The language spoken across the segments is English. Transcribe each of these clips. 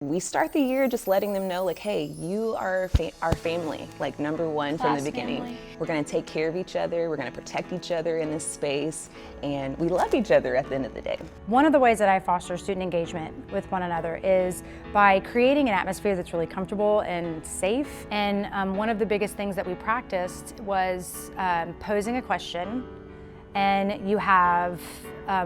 We start the year just letting them know, like, hey, you are our family, like #1 from the beginning. Family. We're gonna take care of each other, we're gonna protect each other in this space, and we love each other at the end of the day. One of the ways that I foster student engagement with one another is by creating an atmosphere that's really comfortable and safe. And one of the biggest things that we practiced was posing a question, and you have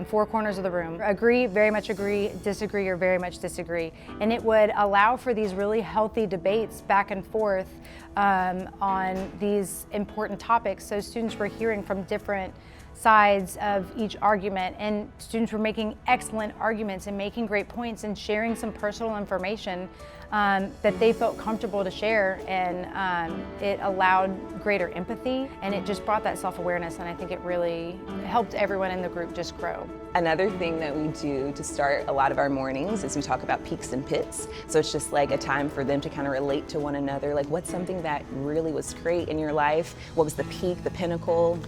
4 corners of the room. Agree, very much agree, disagree, or very much disagree. And it would allow for these really healthy debates back and forth on these important topics. So students were hearing from different sides of each argument, and students were making excellent arguments and making great points and sharing some personal information that they felt comfortable to share, and it allowed greater empathy, and it just brought that self-awareness, and I think it really helped everyone in the group just grow. Another thing that we do to start a lot of our mornings is we talk about peaks and pits. So it's just like a time for them to kind of relate to one another, like what's something that really was great in your life, what was the peak, the pinnacle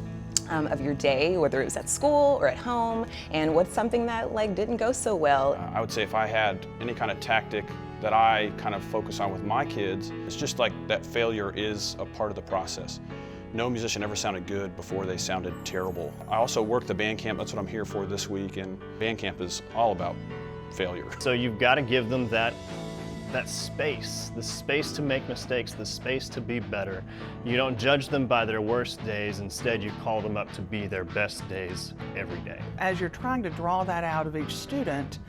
of your day, whether it was at school or at home, and what's something that like didn't go so well. I would say if I had any kind of tactic that I kind of focus on with my kids, it's just like that failure is a part of the process. No musician ever sounded good before they sounded terrible. I also work the band camp, that's what I'm here for this week, and band camp is all about failure. So you've got to give them that space, the space to make mistakes, the space to be better. You don't judge them by their worst days, instead you call them up to be their best days every day. As you're trying to draw that out of each student,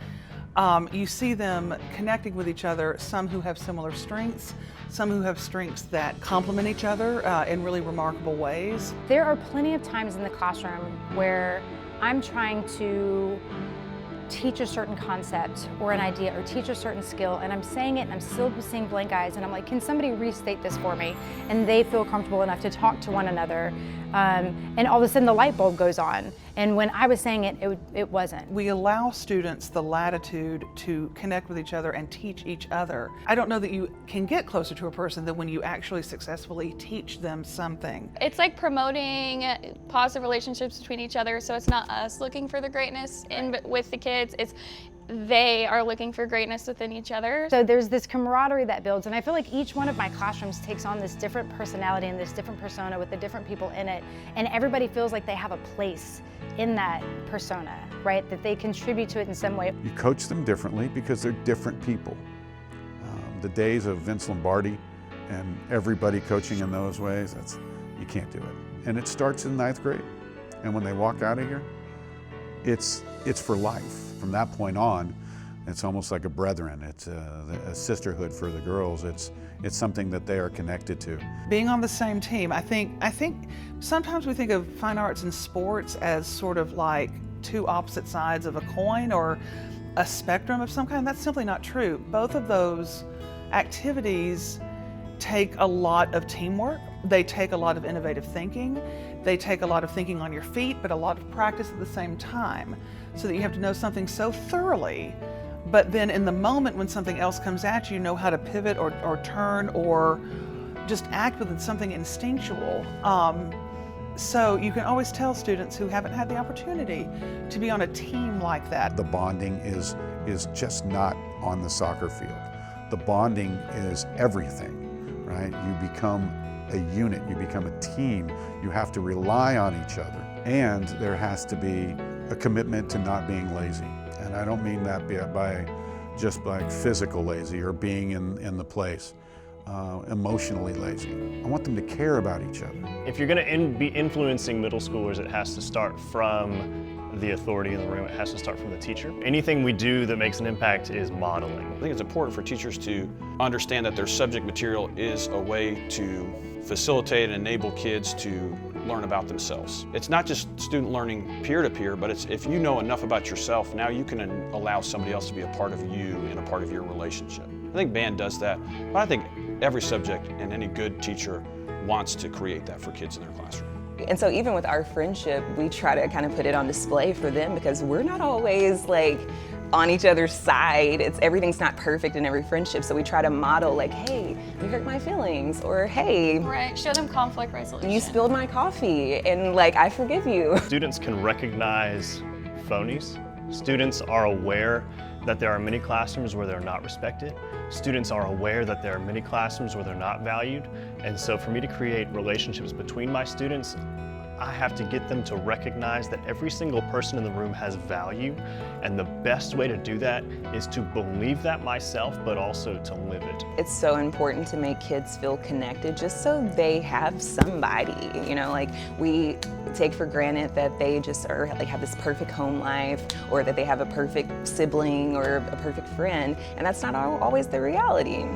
you see them connecting with each other, some who have similar strengths, some who have strengths that complement each other in really remarkable ways. There are plenty of times in the classroom where I'm trying to teach a certain concept or an idea or teach a certain skill, and I'm saying it and I'm still seeing blank eyes, and I'm like, can somebody restate this for me? And they feel comfortable enough to talk to one another, and all of a sudden the light bulb goes on. And when I was saying it, it wasn't. We allow students the latitude to connect with each other and teach each other. I don't know that you can get closer to a person than when you actually successfully teach them something. It's like promoting positive relationships between each other, so it's not us looking for the greatness with the kids, it's they are looking for greatness within each other. So there's this camaraderie that builds, and I feel like each one of my classrooms takes on this different personality and this different persona with the different people in it, and everybody feels like they have a place in that persona, right? That they contribute to it in some way. You coach them differently because they're different people. The days of Vince Lombardi and everybody coaching in those ways, you can't do it. And it starts in 9th grade. And when they walk out of here, it's for life. From that point on, it's almost like a brethren. It's a sisterhood for the girls. It's something that they are connected to. Being on the same team, I think sometimes we think of fine arts and sports as sort of like two opposite sides of a coin or a spectrum of some kind. That's simply not true. Both of those activities take a lot of teamwork. They take a lot of innovative thinking. They take a lot of thinking on your feet, but a lot of practice at the same time, so that you have to know something so thoroughly, but then in the moment when something else comes at you, know how to pivot or turn or just act with something instinctual. So you can always tell students who haven't had the opportunity to be on a team like that. The bonding is just not on the soccer field. The bonding is everything, right? You become a unit, you become a team. You have to rely on each other, and there has to be a commitment to not being lazy. And I don't mean that by just like physical lazy or being in the place, emotionally lazy. I want them to care about each other. If you're going to be influencing middle schoolers, it has to start from the authority in the room. It has to start from the teacher. Anything we do that makes an impact is modeling. I think it's important for teachers to understand that their subject material is a way to facilitate and enable kids to learn about themselves. It's not just student learning peer-to-peer, but it's if you know enough about yourself, now you can allow somebody else to be a part of you and a part of your relationship. I think band does that, but I think every subject and any good teacher wants to create that for kids in their classroom. And so even with our friendship, we try to kind of put it on display for them, because we're not always like on each other's side. Everything's not perfect in every friendship, so we try to model like, hey, you hurt my feelings, or hey, Right, show them conflict resolution. you spilled my coffee, and like, I forgive you. Students can recognize phonies. Students are aware that there are many classrooms where they're not respected. Students are aware that there are many classrooms where they're not valued. And so for me to create relationships between my students, I have to get them to recognize that every single person in the room has value, and the best way to do that is to believe that myself, but also to live it. It's so important to make kids feel connected just so they have somebody, you know, like we take for granted that they just are like have this perfect home life or that they have a perfect sibling or a perfect friend, and that's not always the reality.